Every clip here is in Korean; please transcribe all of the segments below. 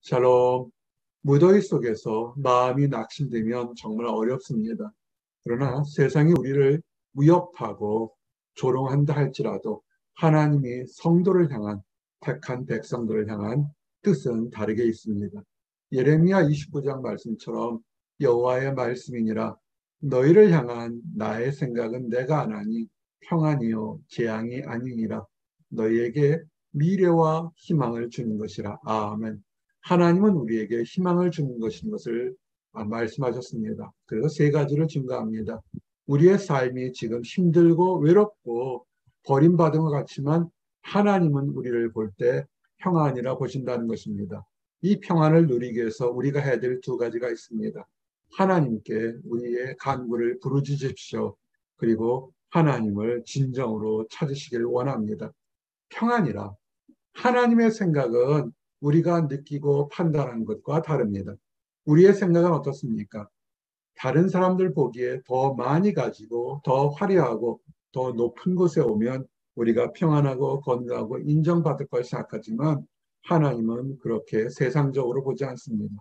샬롬. 무더위 속에서 마음이 낙심되면 정말 어렵습니다. 그러나 세상이 우리를 위협하고 조롱한다 할지라도 하나님이 성도를 향한, 택한 백성들을 향한 뜻은 다르게 있습니다. 예레미야 29장 말씀처럼 여호와의 말씀이니라. 너희를 향한 나의 생각은 내가 아나니 평안이요 재앙이 아니니라. 너희에게 미래와 희망을 주는 것이라. 아멘. 하나님은 우리에게 희망을 주는 것인 것을 말씀하셨습니다. 그래서 세 가지를 증거합니다. 우리의 삶이 지금 힘들고 외롭고 버림받은 것 같지만 하나님은 우리를 볼 때 평안이라 보신다는 것입니다. 이 평안을 누리기 위해서 우리가 해야 될 두 가지가 있습니다. 하나님께 우리의 간구를 부르짖으십시오. 그리고 하나님을 진정으로 찾으시길 원합니다. 평안이라. 하나님의 생각은 우리가 느끼고 판단하는 것과 다릅니다. 우리의 생각은 어떻습니까? 다른 사람들 보기에 더 많이 가지고 더 화려하고 더 높은 곳에 오면 우리가 평안하고 건강하고 인정받을 걸 생각하지만 하나님은 그렇게 세상적으로 보지 않습니다.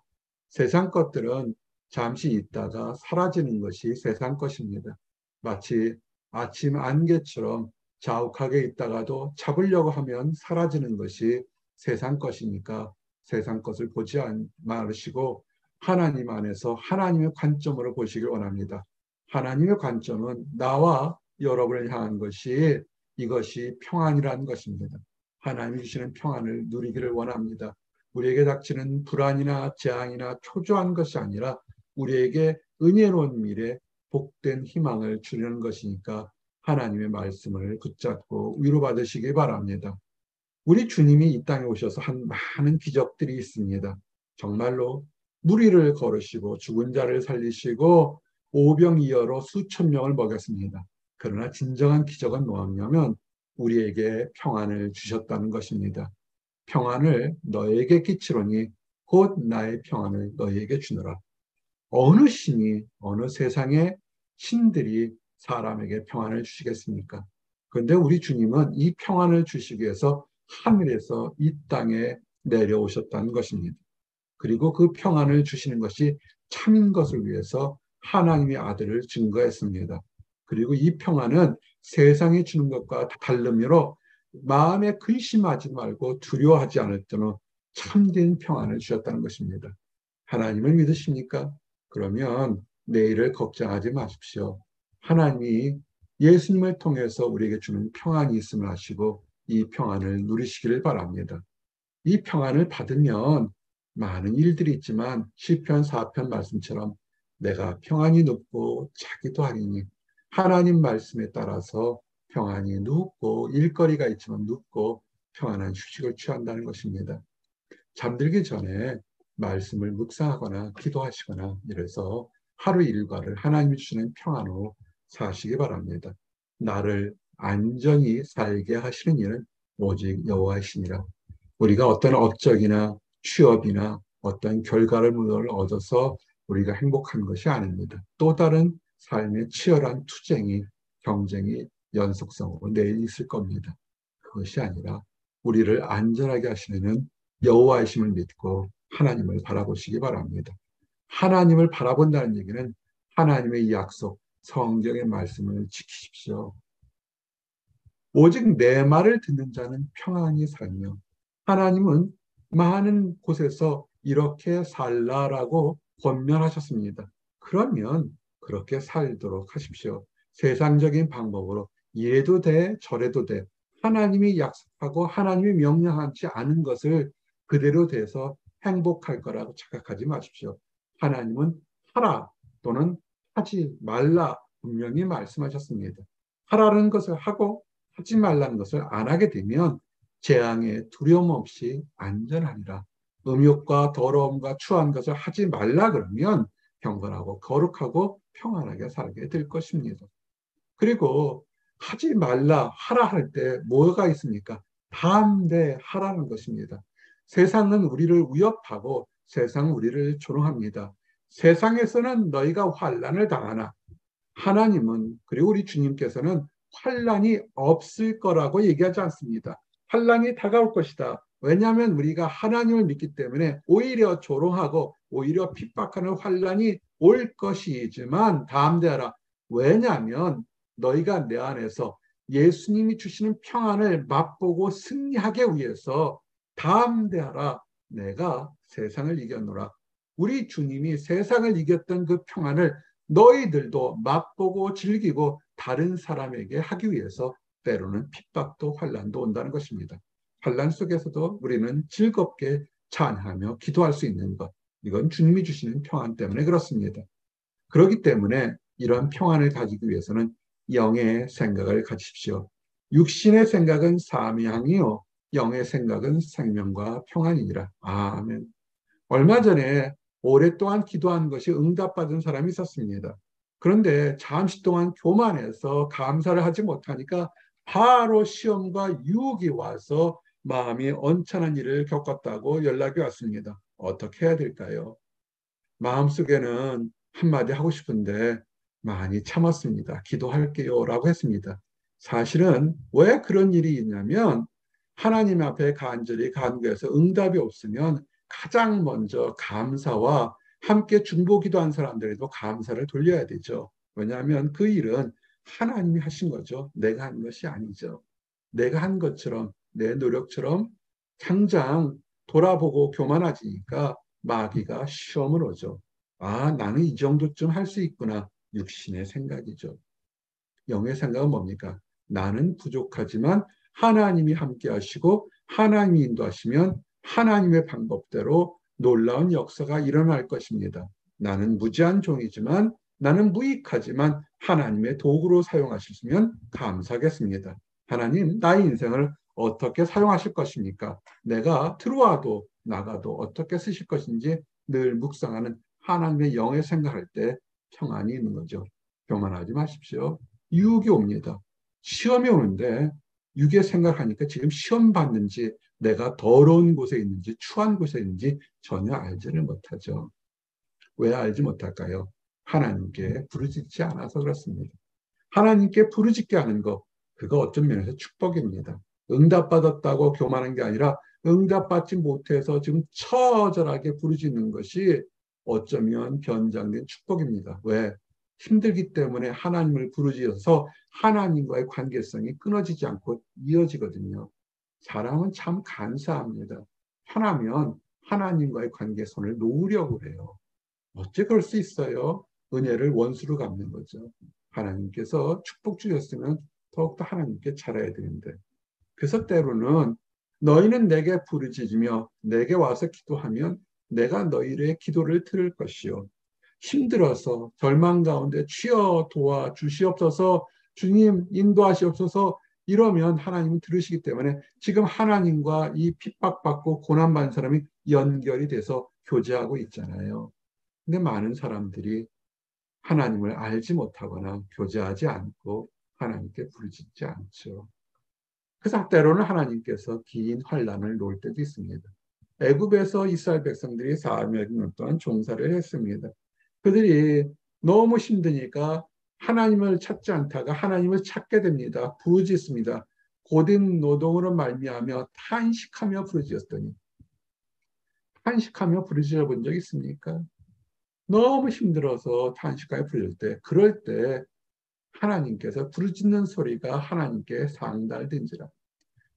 세상 것들은 잠시 있다가 사라지는 것이 세상 것입니다. 마치 아침 안개처럼 자욱하게 있다가도 잡으려고 하면 사라지는 것이 세상 것이니까 세상 것을 보지 마시고 하나님 안에서 하나님의 관점으로 보시길 원합니다. 하나님의 관점은 나와 여러분을 향한 것이 이것이 평안이라는 것입니다. 하나님이 주시는 평안을 누리기를 원합니다. 우리에게 닥치는 불안이나 재앙이나 초조한 것이 아니라 우리에게 은혜로운 미래, 복된 희망을 주려는 것이니까 하나님의 말씀을 붙잡고 위로받으시기 바랍니다. 우리 주님이 이 땅에 오셔서 한 많은 기적들이 있습니다. 정말로 무리를 걸으시고 죽은 자를 살리시고 오병이어로 수천 명을 먹였습니다. 그러나 진정한 기적은 뭐냐면 우리에게 평안을 주셨다는 것입니다. 평안을 너에게 끼치노니 곧 나의 평안을 너에게 주노라. 어느 신이 어느 세상의 신들이 사람에게 평안을 주시겠습니까? 그런데 우리 주님은 이 평안을 주시기 위해서 하늘에서 이 땅에 내려오셨다는 것입니다. 그리고 그 평안을 주시는 것이 참인 것을 위해서 하나님의 아들을 증거했습니다. 그리고 이 평안은 세상이 주는 것과 다르므로 마음에 근심하지 말고 두려워하지 않을 때는 참된 평안을 주셨다는 것입니다. 하나님을 믿으십니까? 그러면 내일을 걱정하지 마십시오. 하나님이 예수님을 통해서 우리에게 주는 평안이 있음을 아시고 이 평안을 누리시기를 바랍니다. 이 평안을 받으면 많은 일들이 있지만 시편 4편 말씀처럼 내가 평안이 눕고 자기도 하리니 하나님 말씀에 따라서 평안이 눕고 일거리가 있지만 눕고 평안한 휴식을 취한다는 것입니다. 잠들기 전에 말씀을 묵상하거나 기도하시거나 이래서 하루 일과를 하나님이 주시는 평안으로 사시기 바랍니다. 나를 안전히 살게 하시는 일은 오직 여호와이시니라. 우리가 어떤 업적이나 취업이나 어떤 결과를 얻어서 우리가 행복한 것이 아닙니다. 또 다른 삶의 치열한 투쟁이, 경쟁이 연속성으로 내일 있을 겁니다. 그것이 아니라 우리를 안전하게 하시는 여호와이심을 믿고 하나님을 바라보시기 바랍니다. 하나님을 바라본다는 얘기는 하나님의 약속, 성경의 말씀을 지키십시오. 오직 내 말을 듣는 자는 평안히 살며 하나님은 많은 곳에서 이렇게 살라라고 권면하셨습니다. 그러면 그렇게 살도록 하십시오. 세상적인 방법으로 이래도 돼 저래도 돼 하나님이 약속하고 하나님이 명령하지 않은 것을 그대로 돼서 행복할 거라고 착각하지 마십시오. 하나님은 하라 또는 하지 말라 분명히 말씀하셨습니다. 하라는 것을 하고 하지 말라는 것을 안 하게 되면 재앙에 두려움 없이 안전하리라. 음욕과 더러움과 추한 것을 하지 말라 그러면 경건하고 거룩하고 평안하게 살게 될 것입니다. 그리고 하지 말라 하라 할 때 뭐가 있습니까? 담대하라는 것입니다. 세상은 우리를 위협하고 세상은 우리를 조롱합니다. 세상에서는 너희가 환난을 당하나 하나님은 그리고 우리 주님께서는 환난이 없을 거라고 얘기하지 않습니다. 환난이 다가올 것이다. 왜냐하면 우리가 하나님을 믿기 때문에 오히려 조롱하고 오히려 핍박하는 환란이 올 것이지만 담대하라. 왜냐하면 너희가 내 안에서 예수님이 주시는 평안을 맛보고 승리하기 위해서 담대하라. 내가 세상을 이겼노라. 우리 주님이 세상을 이겼던 그 평안을 너희들도 맛보고 즐기고 다른 사람에게 하기 위해서 때로는 핍박도 환란도 온다는 것입니다. 환란 속에서도 우리는 즐겁게 찬양하며 기도할 수 있는 것. 이건 주님이 주시는 평안 때문에 그렇습니다. 그렇기 때문에 이런 평안을 가지기 위해서는 영의 생각을 가지십시오. 육신의 생각은 사망이요 영의 생각은 생명과 평안이니라. 아멘. 얼마 전에 오랫동안 기도한 것이 응답받은 사람이 있었습니다. 그런데 잠시 동안 교만해서 감사를 하지 못하니까 바로 시험과 유혹이 와서 마음이 언짢은 일을 겪었다고 연락이 왔습니다. 어떻게 해야 될까요? 마음속에는 한마디 하고 싶은데 많이 참았습니다. 기도할게요 라고 했습니다. 사실은 왜 그런 일이 있냐면 하나님 앞에 간절히 간구해서 응답이 없으면 가장 먼저 감사와 함께 중보 기도한 사람들에도 감사를 돌려야 되죠. 왜냐하면 그 일은 하나님이 하신 거죠. 내가 한 것이 아니죠. 내가 한 것처럼 내 노력처럼 당장 돌아보고 교만해지니까 마귀가 시험을 오죠. 아, 나는 이 정도쯤 할 수 있구나. 육신의 생각이죠. 영의 생각은 뭡니까? 나는 부족하지만 하나님이 함께 하시고 하나님이 인도하시면 하나님의 방법대로 놀라운 역사가 일어날 것입니다. 나는 무지한 종이지만 나는 무익하지만 하나님의 도구로 사용하시면 감사하겠습니다. 하나님, 나의 인생을 어떻게 사용하실 것입니까? 내가 들어와도 나가도 어떻게 쓰실 것인지 늘 묵상하는 하나님의 영의 생각할 때 평안이 있는 거죠. 교만하지 마십시오. 유혹이 옵니다. 시험이 오는데 유혹에 생각하니까 지금 시험 받는지 내가 더러운 곳에 있는지 추한 곳에 있는지 전혀 알지를 못하죠. 왜 알지 못할까요? 하나님께 부르짖지 않아서 그렇습니다. 하나님께 부르짖게 하는 것, 그거 어떤 면에서 축복입니다. 응답받았다고 교만한 게 아니라 응답받지 못해서 지금 처절하게 부르짖는 것이 어쩌면 변장된 축복입니다. 왜? 힘들기 때문에 하나님을 부르짖어서 하나님과의 관계성이 끊어지지 않고 이어지거든요. 사람은 참 간사합니다. 편하면 하나님과의 관계선을 놓으려고 해요. 어째 그럴 수 있어요? 은혜를 원수로 갚는 거죠. 하나님께서 축복 주셨으면 더욱더 하나님께 잘해야 되는데. 그래서 때로는 너희는 내게 부르짖으며 내게 와서 기도하면 내가 너희의 기도를 들을 것이요. 힘들어서 절망 가운데 주여 도와 주시옵소서 주님 인도하시옵소서 이러면 하나님은 들으시기 때문에 지금 하나님과 이 핍박받고 고난받는 사람이 연결이 돼서 교제하고 있잖아요. 근데 많은 사람들이 하나님을 알지 못하거나 교제하지 않고 하나님께 부르짖지 않죠. 그래서 때로는 하나님께서 긴 환란을 놓을 때도 있습니다. 애굽에서 이스라엘 백성들이 400년 동안 종살이를 했습니다. 그들이 너무 힘드니까 하나님을 찾지 않다가 하나님을 찾게 됩니다. 부르짖습니다. 고된 노동으로 말미암아 탄식하며 부르짖었더니 탄식하며 부르짖어 본 적 있습니까? 너무 힘들어서 탄식하며 부를 때 그럴 때 하나님께서 부르짖는 소리가 하나님께 상달된지라.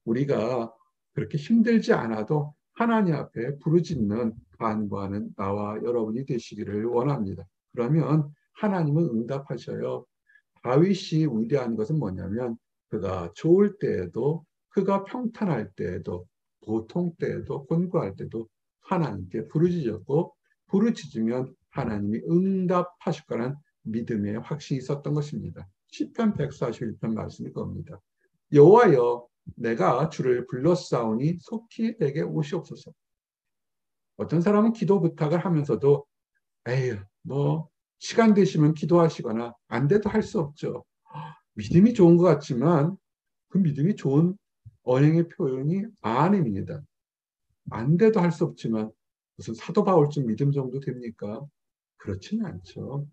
우리가 그렇게 힘들지 않아도 하나님 앞에 부르짖는 간구하는 나와 여러분이 되시기를 원합니다. 그러면 하나님은 응답하셔요. 다윗이 위대한 것은 뭐냐면 그가 좋을 때에도 그가 평탄할 때에도 고통 때에도 곤고할 때도 하나님께 부르짖었고 부르짖으면 하나님이 응답하실 거라는 믿음의 확신이 있었던 것입니다. 시편 141편 말씀이 겁니다. 여호와여 내가 주를 불렀사오니 속히 내게 오시옵소서. 어떤 사람은 기도 부탁을 하면서도 에휴 뭐 시간 되시면 기도하시거나 안 돼도 할 수 없죠. 믿음이 좋은 것 같지만 그 믿음이 좋은 언행의 표현이 아닙니다. 안 돼도 할 수 없지만 무슨 사도 바울쯤 믿음 정도 됩니까? 그렇지는 않죠.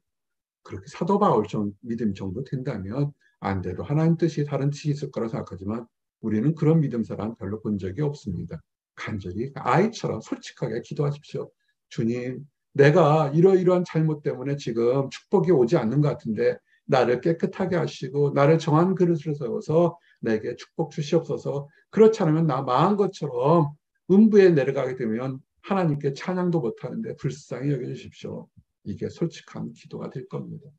그렇게 사도 바울쯤 믿음 정도 된다면 안 돼도 하나님 뜻이 다른 뜻이 있을 거라 생각하지만 우리는 그런 믿음 사람 별로 본 적이 없습니다. 간절히 아이처럼 솔직하게 기도하십시오. 주님, 내가 이러이러한 잘못 때문에 지금 축복이 오지 않는 것 같은데 나를 깨끗하게 하시고 나를 정한 그릇으로 세워서 내게 축복 주시옵소서. 그렇지 않으면 나 망한 것처럼 음부에 내려가게 되면 하나님께 찬양도 못하는데 불쌍히 여겨주십시오. 이게 솔직한 기도가 될 겁니다.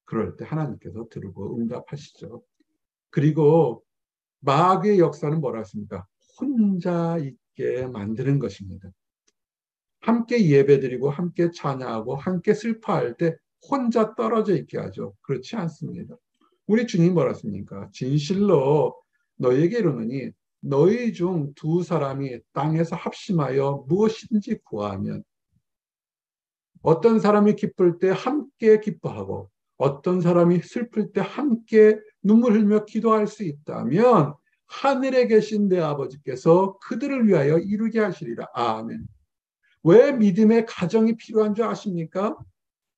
그럴 때 하나님께서 들고 응답하시죠. 그리고 마귀의 역사는 뭐라 했습니까? 혼자 있게 만드는 것입니다. 함께 예배드리고 함께 찬양하고 함께 슬퍼할 때 혼자 떨어져 있게 하죠. 그렇지 않습니다. 우리 주님 뭐라 했습니까? 진실로 너에게 이르노니 너희 중 두 사람이 땅에서 합심하여 무엇이든지 구하면 어떤 사람이 기쁠 때 함께 기뻐하고 어떤 사람이 슬플 때 함께 눈물 흘며 기도할 수 있다면 하늘에 계신 내 아버지께서 그들을 위하여 이루게 하시리라. 아멘. 왜 믿음의 가정이 필요한 줄 아십니까?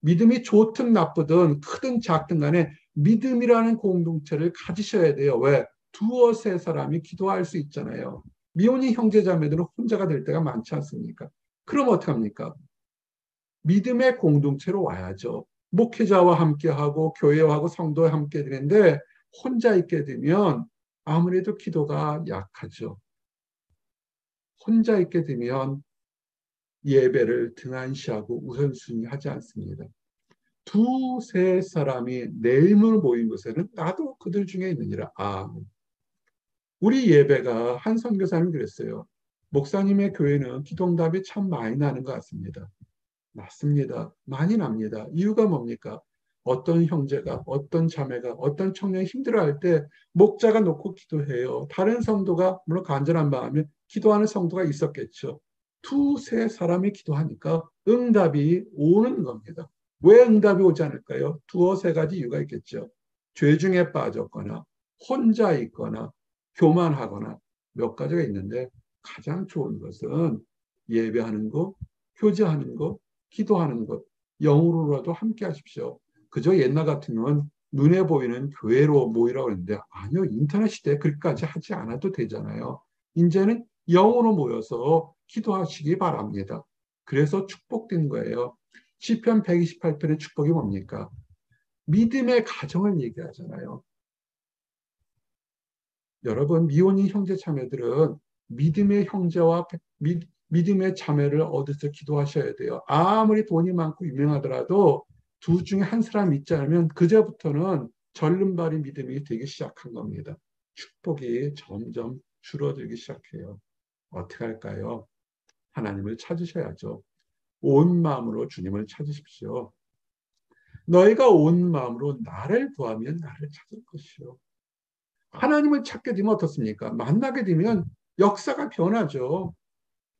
믿음이 좋든 나쁘든 크든 작든 간에 믿음이라는 공동체를 가지셔야 돼요. 왜? 두어 세 사람이 기도할 수 있잖아요. 미혼인 형제자매들은 혼자가 될 때가 많지 않습니까? 그럼 어떡합니까? 믿음의 공동체로 와야죠. 목회자와 함께하고 교회하고 성도와 함께 되는데 혼자 있게 되면 아무래도 기도가 약하죠. 혼자 있게 되면 예배를 등한시하고 우선순위하지 않습니다. 두세 사람이 내 이름으로 모인 곳에는 나도 그들 중에 있느니라. 우리 예배가 한 선교사님 그랬어요. 목사님의 교회는 기도응답이 참 많이 나는 것 같습니다. 맞습니다. 많이 납니다. 이유가 뭡니까? 어떤 형제가, 어떤 자매가, 어떤 청년이 힘들어할 때 목자가 놓고 기도해요. 다른 성도가 물론 간절한 마음에 기도하는 성도가 있었겠죠. 두세 사람이 기도하니까 응답이 오는 겁니다. 왜 응답이 오지 않을까요? 두어 세 가지 이유가 있겠죠. 죄 중에 빠졌거나 혼자 있거나 교만하거나 몇 가지가 있는데 가장 좋은 것은 예배하는 거, 교제하는 거, 기도하는 것, 영으로라도 함께 하십시오. 그저 옛날 같으면 눈에 보이는 교회로 모이라고 했는데 아니요. 인터넷 시대에 그렇게까지 하지 않아도 되잖아요. 이제는 영으로 모여서 기도하시기 바랍니다. 그래서 축복된 거예요. 시편 128편의 축복이 뭡니까? 믿음의 가정을 얘기하잖아요. 여러분 미혼인 형제 자매들은 믿음의 형제와 믿음의 자매를 얻어서 기도하셔야 돼요. 아무리 돈이 많고 유명하더라도 두 중에 한 사람 믿지 않으면 그제부터는 절름발이 믿음이 되기 시작한 겁니다. 축복이 점점 줄어들기 시작해요. 어떻게 할까요? 하나님을 찾으셔야죠. 온 마음으로 주님을 찾으십시오. 너희가 온 마음으로 나를 구하면 나를 찾을 것이요. 하나님을 찾게 되면 어떻습니까? 만나게 되면 역사가 변하죠.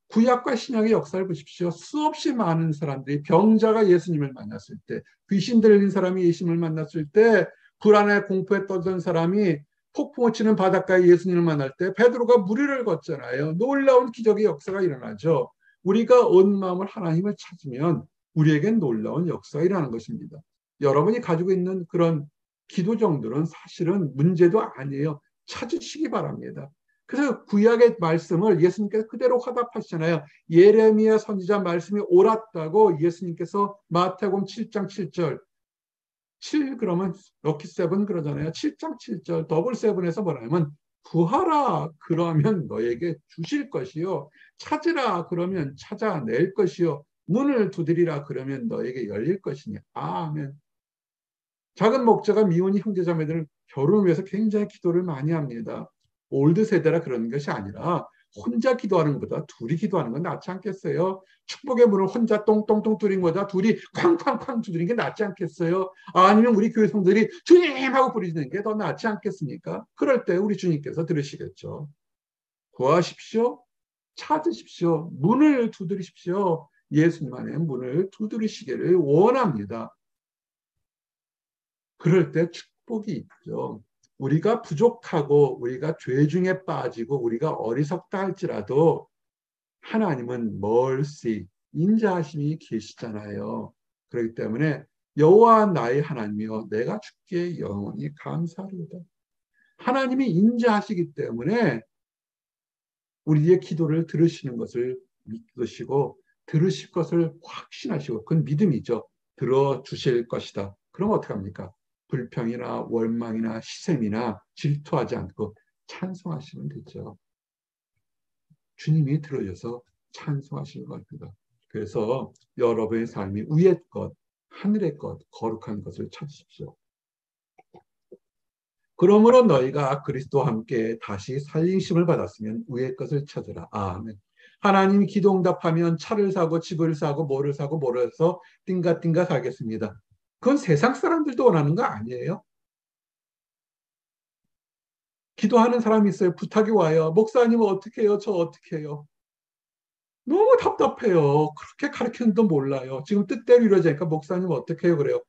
구약과 신약의 역사를 보십시오. 수없이 많은 사람들이 병자가 예수님을 만났을 때, 귀신 들린 사람이 예수님을 만났을 때, 불안에 공포에 떠든 사람이 폭풍을 치는 바닷가에 예수님을 만날 때 베드로가 무리를 걷잖아요. 놀라운 기적의 역사가 일어나죠. 우리가 온 마음을 하나님을 찾으면 우리에겐 놀라운 역사가 일어나는 것입니다. 여러분이 가지고 있는 그런 기도 정도는 사실은 문제도 아니에요. 찾으시기 바랍니다. 그래서 구약의 말씀을 예수님께서 그대로 화답하시잖아요. 예레미야 선지자 말씀이 옳았다고 예수님께서 마태복음 7장 7절 7 그러면 럭키 세븐 그러잖아요. 7장 7절 더블 세븐에서 뭐냐면 구하라 그러면 너에게 주실 것이요 찾으라 그러면 찾아낼 것이요 문을 두드리라 그러면 너에게 열릴 것이니 아멘. 작은 목자가 미혼이 형제자매들은 결혼을 위해서 굉장히 기도를 많이 합니다. 올드 세대라 그런 것이 아니라 혼자 기도하는 것보다 둘이 기도하는 건 낫지 않겠어요? 축복의 문을 혼자 똥똥똥 뚫린 거다 둘이 쾅쾅쾅 두드리는 게 낫지 않겠어요? 아니면 우리 교회 성들이 주님 하고 부르짖는 게 더 낫지 않겠습니까? 그럴 때 우리 주님께서 들으시겠죠. 구하십시오. 찾으십시오. 문을 두드리십시오. 예수님 안에 문을 두드리시기를 원합니다. 그럴 때 축복이 있죠. 우리가 부족하고 우리가 죄 중에 빠지고 우리가 어리석다 할지라도 하나님은 멀시 인자하심이 계시잖아요. 그렇기 때문에 여호와 나의 하나님이여 내가 주께 영원히 감사하리이다. 하나님이 인자하시기 때문에 우리의 기도를 들으시는 것을 믿으시고 들으실 것을 확신하시고 그건 믿음이죠. 들어주실 것이다. 그럼 어떡합니까? 불평이나 원망이나 시샘이나 질투하지 않고 찬송하시면 되죠. 주님이 들어줘서 찬송하시는 겁니다. 그래서 여러분의 삶이 위의 것, 하늘의 것, 거룩한 것을 찾으십시오. 그러므로 너희가 그리스도와 함께 다시 살리심을 받았으면 위의 것을 찾으라. 아멘. 하나님이 기도응답하면 차를 사고 집을 사고 뭐를 사고 뭐를 해서 띵가띵가 살겠습니다. 그건 세상 사람들도 원하는 거 아니에요? 기도하는 사람이 있어요. 부탁이 와요. 목사님 어떻게 해요? 저 어떻게 해요? 너무 답답해요. 그렇게 가르치는도 몰라요. 지금 뜻대로 이루어지니까 목사님 어떻게 해요? 그래요.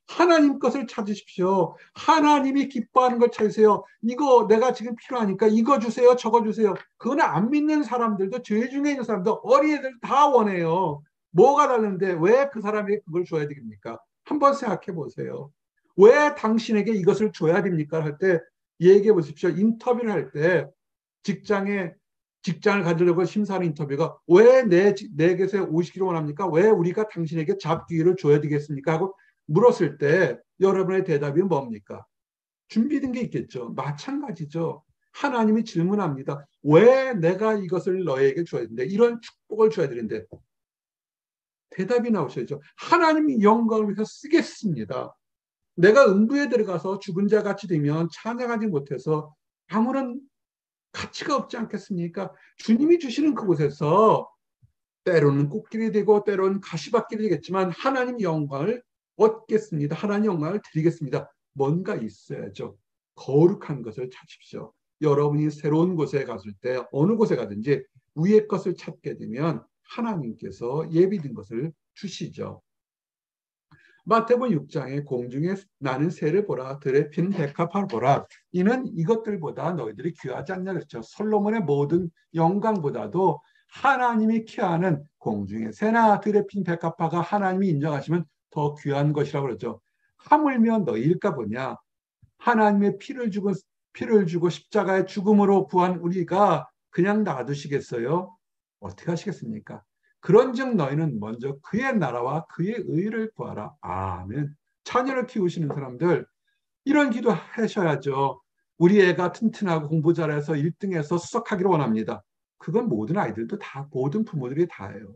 하나님 것을 찾으십시오. 하나님이 기뻐하는 걸 찾으세요. 이거 내가 지금 필요하니까 이거 주세요. 저거 주세요. 그건 안 믿는 사람들도 죄 중에 있는 사람도 어린애들 다 원해요. 뭐가 다른데 왜 그 사람에게 그걸 줘야 됩니까? 한번 생각해 보세요. 왜 당신에게 이것을 줘야 됩니까? 할 때 얘기해 보십시오. 인터뷰를 할 때 직장에 직장을 가지려고 심사하는 인터뷰가 왜 내게서 오시기를 원합니까? 왜 우리가 당신에게 잡기회를 줘야 되겠습니까? 하고 물었을 때 여러분의 대답이 뭡니까? 준비된 게 있겠죠. 마찬가지죠. 하나님이 질문합니다. 왜 내가 이것을 너에게 줘야 되는데 이런 축복을 줘야 되는데 대답이 나오셔야죠. 하나님이 영광을 위해서 쓰겠습니다. 내가 음부에 들어가서 죽은 자 같이 되면 찬양하지 못해서 아무런 가치가 없지 않겠습니까? 주님이 주시는 그곳에서 때로는 꽃길이 되고 때로는 가시밭길이 되겠지만 하나님 영광을 얻겠습니다. 하나님 영광을 드리겠습니다. 뭔가 있어야죠. 거룩한 것을 찾으십시오. 여러분이 새로운 곳에 갔을 때 어느 곳에 가든지 위의 것을 찾게 되면 하나님께서 예비된 것을 주시죠. 마태복음 6장에 공중에 나는 새를 보라 들에 피는 백합화를 보라 이는 이것들보다 너희들이 귀하지 않냐 그랬죠. 솔로몬의 모든 영광보다도 하나님이 키하는 공중의 새나 들에 핀 백합화가 하나님이 인정하시면 더 귀한 것이라고 그러죠. 하물며 너희일까 보냐. 하나님의 피를 주고 십자가의 죽음으로 구한 우리가 그냥 놔두시겠어요? 어떻게 하시겠습니까? 그런즉 너희는 먼저 그의 나라와 그의 의를 구하라. 아멘. 자녀를 키우시는 사람들 이런 기도 하셔야죠. 우리 애가 튼튼하고 공부 잘해서 1등해서 수석하기를 원합니다. 그건 모든 아이들도 다 모든 부모들이 다 해요.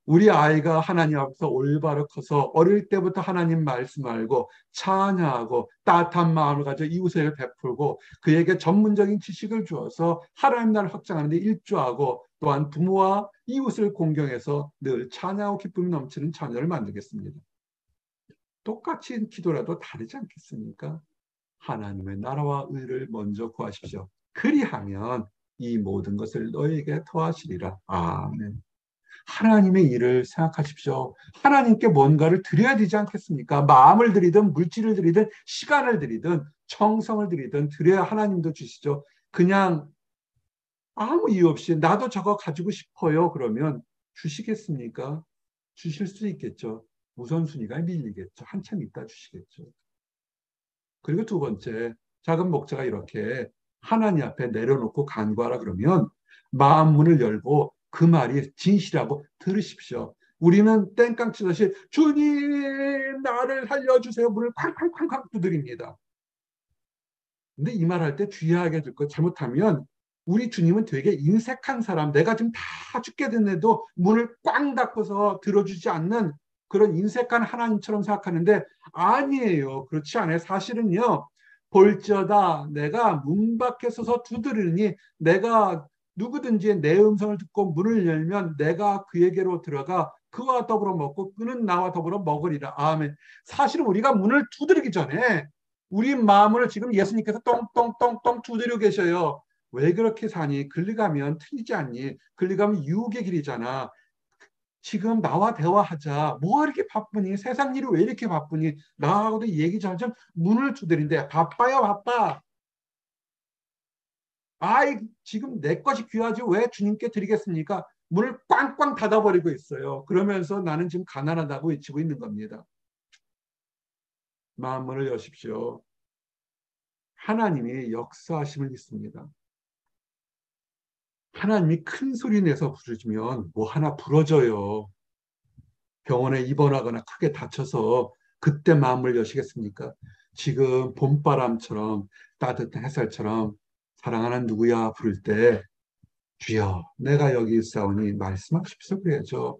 우리 아이가 하나님 앞에서 올바로 커서 어릴 때부터 하나님 말씀 알고 찬양하고 따뜻한 마음을 가져 이웃에게 베풀고 그에게 전문적인 지식을 주어서 하나님 나라를 확장하는 데 일조하고 또한 부모와 이웃을 공경해서 늘 찬양하고 기쁨이 넘치는 자녀를 만들겠습니다. 똑같이 기도라도 다르지 않겠습니까? 하나님의 나라와 의를 먼저 구하십시오. 그리하면 이 모든 것을 너희에게 더하시리라. 아멘. 하나님의 일을 생각하십시오. 하나님께 뭔가를 드려야 되지 않겠습니까? 마음을 드리든 물질을 드리든 시간을 드리든 정성을 드리든 드려야 하나님도 주시죠. 그냥 아무 이유 없이 나도 저거 가지고 싶어요. 그러면 주시겠습니까? 주실 수 있겠죠. 우선순위가 밀리겠죠. 한참 있다 주시겠죠. 그리고 두 번째, 작은 목자가 이렇게 하나님 앞에 내려놓고 간구하라 그러면 마음 문을 열고 그 말이 진실하고 들으십시오. 우리는 땡깡 치듯이 주님 나를 살려주세요. 문을 쾅쾅쾅쾅 두드립니다. 근데 이 말 할 때 주의하게 될 것 잘못하면 우리 주님은 되게 인색한 사람 내가 지금 다 죽게 됐는데도 문을 꽝 닫고서 들어주지 않는 그런 인색한 하나님처럼 생각하는데 아니에요. 그렇지 않아요. 사실은요. 볼지어다 내가 문 밖에 서서 두드리니 내가 누구든지 내 음성을 듣고 문을 열면 내가 그에게로 들어가 그와 더불어 먹고 그는 나와 더불어 먹으리라. 아멘. 사실은 우리가 문을 두드리기 전에 우리 마음을 지금 예수님께서 똥똥똥똥 두드리고 계셔요. 왜 그렇게 사니? 글리가면 틀리지 않니? 글리가면 유혹의 길이잖아. 지금 나와 대화하자. 뭐 이렇게 바쁘니? 세상 일이 왜 이렇게 바쁘니? 나하고도 얘기 좀 문을 두드린대. 바빠요, 바빠. 아이, 지금 내 것이 귀하지 왜 주님께 드리겠습니까? 문을 꽝꽝 닫아버리고 있어요. 그러면서 나는 지금 가난하다고 외치고 있는 겁니다. 마음문을 여십시오. 하나님이 역사하심을 믿습니다. 하나님이 큰 소리 내서 부르시면 뭐 하나 부러져요. 병원에 입원하거나 크게 다쳐서 그때 마음을 여시겠습니까? 지금 봄바람처럼 따뜻한 햇살처럼 사랑하는 누구야 부를 때 주여 내가 여기 있사오니 말씀하십시오 그래야죠.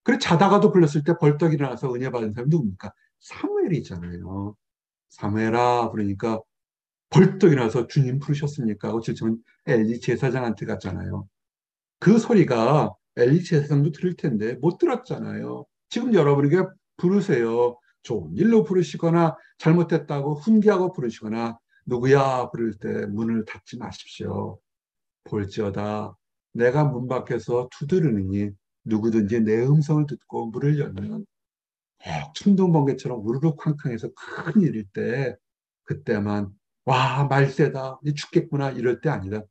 그래 자다가도 불렀을 때 벌떡 일어나서 은혜 받은 사람이 누굽니까? 사무엘이잖아요. 사무엘아 그러니까 벌떡 일어나서 주님 부르셨습니까? 하고 지금 엘리 제사장한테 갔잖아요. 그 소리가 엘리 제사장도 들을 텐데 못 들었잖아요. 지금 여러분에게 부르세요. 좋은 일로 부르시거나 잘못됐다고 훈계하고 부르시거나 누구야 부를 때 문을 닫지 마십시오. 볼지어다 내가 문 밖에서 두드리니 누구든지 내 음성을 듣고 문을 열면 천둥 번개처럼 우르르 쾅쾅해서 큰 일일 때 그때만 와 말세다 이제 죽겠구나 이럴 때 아니라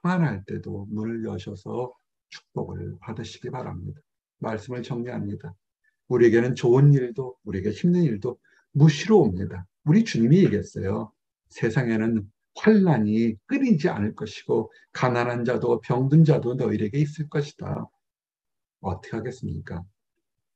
평안할 때도 문을 여셔서 축복을 받으시기 바랍니다. 말씀을 정리합니다. 우리에게는 좋은 일도 우리에게 힘든 일도 무시로 옵니다. 우리 주님이 얘기했어요. 세상에는 환난이 끊이지 않을 것이고 가난한 자도 병든 자도 너희에게 있을 것이다. 어떻게 하겠습니까?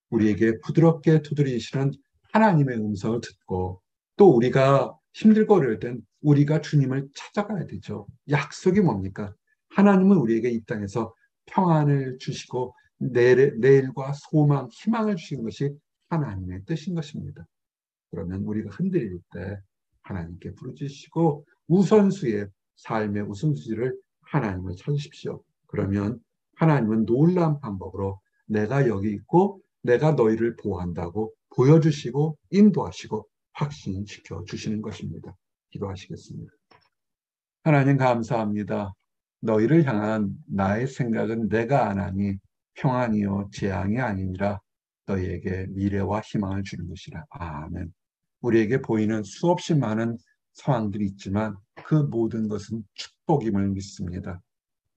우리에게 부드럽게 두드리시는 하나님의 음성을 듣고 또 우리가 힘들고 어려울 땐 우리가 주님을 찾아가야 되죠. 약속이 뭡니까? 하나님은 우리에게 이 땅에서 평안을 주시고 내일과 소망, 희망을 주신 것이 하나님의 뜻인 것입니다. 그러면 우리가 흔들릴 때 하나님께 부르짖으시고 우선수의 삶의 우선순위를 하나님을 찾으십시오. 그러면 하나님은 놀라운 방법으로 내가 여기 있고 내가 너희를 보호한다고 보여주시고 인도하시고 확신시켜 주시는 것입니다. 기도하시겠습니다. 하나님 감사합니다. 너희를 향한 나의 생각은 내가 안 하니 평안이요 재앙이 아니니라 너희에게 미래와 희망을 주는 것이라. 아멘. 우리에게 보이는 수없이 많은 상황들이 있지만 그 모든 것은 축복임을 믿습니다.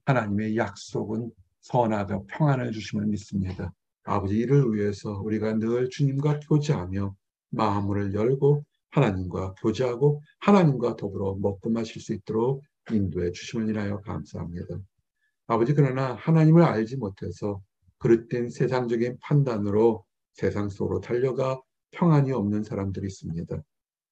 하나님의 약속은 선하고 평안을 주심을 믿습니다. 아버지 이를 위해서 우리가 늘 주님과 교제하며 마음을 열고 하나님과 교제하고 하나님과 더불어 먹고 마실 수 있도록 인도해 주심을 인하여 감사합니다. 아버지 그러나 하나님을 알지 못해서 그릇된 세상적인 판단으로 세상 속으로 달려가 평안이 없는 사람들이 있습니다.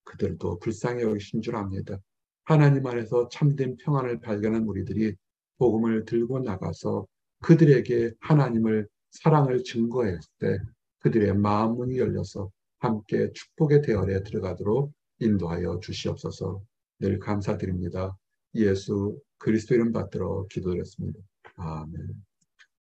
그들도 불쌍히 여기신 줄 압니다. 하나님 안에서 참된 평안을 발견한 우리들이 복음을 들고 나가서 그들에게 하나님을 사랑을 증거했을 때 그들의 마음 문이 열려서 함께 축복의 대열에 들어가도록 인도하여 주시옵소서. 늘 감사드립니다. 예수 그리스도 이름 받들어 기도드렸습니다. 아멘.